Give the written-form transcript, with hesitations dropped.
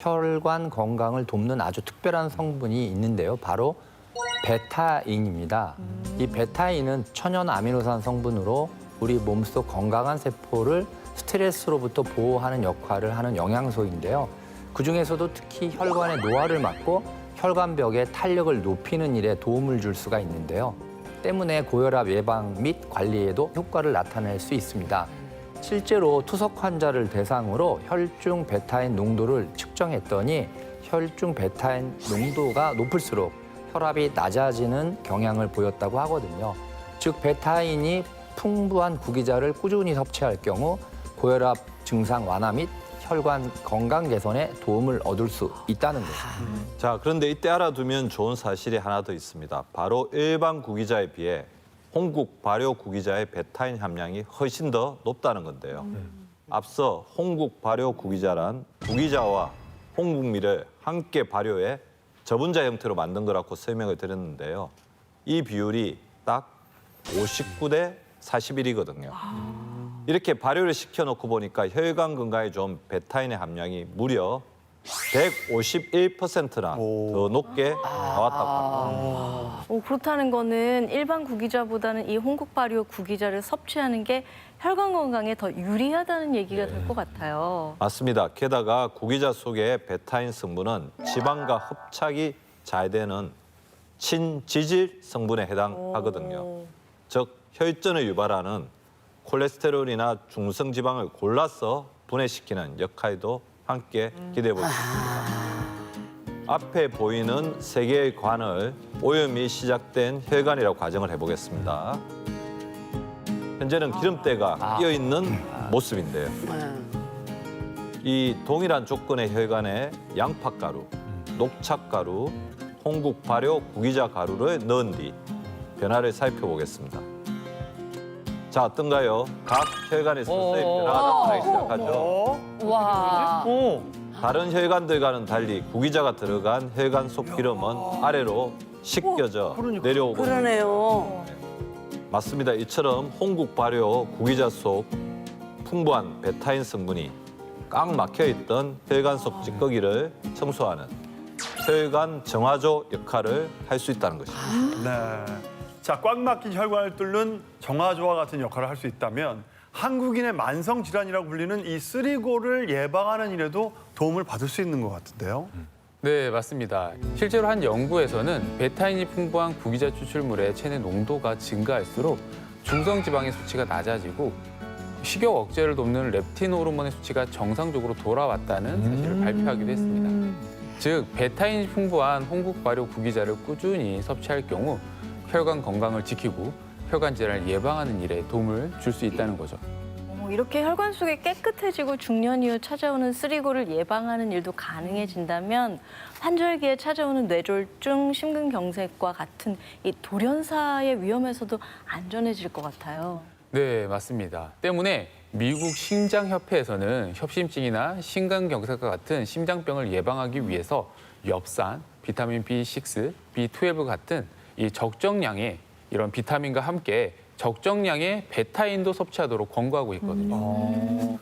혈관 건강을 돕는 아주 특별한 성분이 있는데요. 바로 베타인입니다. 이 베타인은 천연 아미노산 성분으로 우리 몸속 건강한 세포를 스트레스로부터 보호하는 역할을 하는 영양소인데요. 그중에서도 특히 혈관의 노화를 막고 혈관벽의 탄력을 높이는 일에 도움을 줄 수가 있는데요. 때문에 고혈압 예방 및 관리에도 효과를 나타낼 수 있습니다. 실제로 투석 환자를 대상으로 혈중 베타인 농도를 측정했더니 혈중 베타인 농도가 높을수록 혈압이 낮아지는 경향을 보였다고 하거든요. 즉 베타인이 풍부한 구기자를 꾸준히 섭취할 경우 고혈압 증상 완화 및 혈관 건강 개선에 도움을 얻을 수 있다는 거죠. 자, 그런데 이때 알아두면 좋은 사실이 하나 더 있습니다. 바로 일반 구기자에 비해 홍국 발효 구기자의 베타인 함량이 훨씬 더 높다는 건데요. 앞서 홍국 발효 구기자란 구기자와 홍국밀을 함께 발효해 저분자 형태로 만든 거라고 설명을 드렸는데요. 이 비율이 딱 59대 41이거든요. 이렇게 발효를 시켜놓고 보니까 혈관 건강에 좋은 베타인의 함량이 무려 151%나 더 높게 나왔다고 합니다. 그렇다는 거는 일반 구기자보다는 이 홍국 발효 구기자를 섭취하는 게 혈관 건강에 더 유리하다는 얘기가 될 것 같아요. 맞습니다. 게다가 구기자 속의 베타인 성분은 지방과 흡착이 잘 되는 친지질 성분에 해당하거든요. 즉 혈전을 유발하는 콜레스테롤이나 중성 지방을 골라서 분해시키는 역할도 함께 기대해 볼 수 있습니다. 앞에 보이는 세 개의 관을 오염이 시작된 혈관이라고 가정을 해보겠습니다. 현재는 기름때가 끼어 있는 모습인데요. 이 동일한 조건의 혈관에 양파가루, 녹차가루, 홍국 발효 구기자 가루를 넣은 뒤 변화를 살펴보겠습니다. 자, 어떤가요? 각 혈관에 서서히 변화가 나타나기 시작하죠. 와. 다른 혈관들과는 달리 구기자가 들어간 혈관 속 기름은 아래로 씻겨져 내려오고 그러네요. 맞습니다. 이처럼 홍국 발효 구기자 속 풍부한 베타인 성분이 꽉 막혀있던 혈관 속 찌꺼기를 청소하는 혈관 정화조 역할을 할 수 있다는 것입니다. 네. 자, 꽉 막힌 혈관을 뚫는 정화조와 같은 역할을 할 수 있다면 한국인의 만성 질환이라고 불리는 이 쓰리고를 예방하는 일에도 도움을 받을 수 있는 것 같은데요. 네, 맞습니다. 실제로 한 연구에서는 베타인이 풍부한 구기자 추출물의 체내 농도가 증가할수록 중성지방의 수치가 낮아지고 식욕 억제를 돕는 렙틴 호르몬의 수치가 정상적으로 돌아왔다는 사실을 발표하기도 했습니다. 즉, 베타인이 풍부한 홍국 발효 구기자를 꾸준히 섭취할 경우 혈관 건강을 지키고 혈관 질환을 예방하는 일에 도움을 줄 수 있다는 거죠. 이렇게 혈관 속이 깨끗해지고 중년 이후 찾아오는 쓰리고를 예방하는 일도 가능해진다면 환절기에 찾아오는 뇌졸중, 심근경색과 같은 이 돌연사의 위험에서도 안전해질 것 같아요. 네, 맞습니다. 때문에 미국 심장협회에서는 협심증이나 심근경색과 같은 심장병을 예방하기 위해서 엽산, 비타민 B6, B12 같은 이 적정량의 이런 비타민과 함께 적정량의 베타인도 섭취하도록 권고하고 있거든요.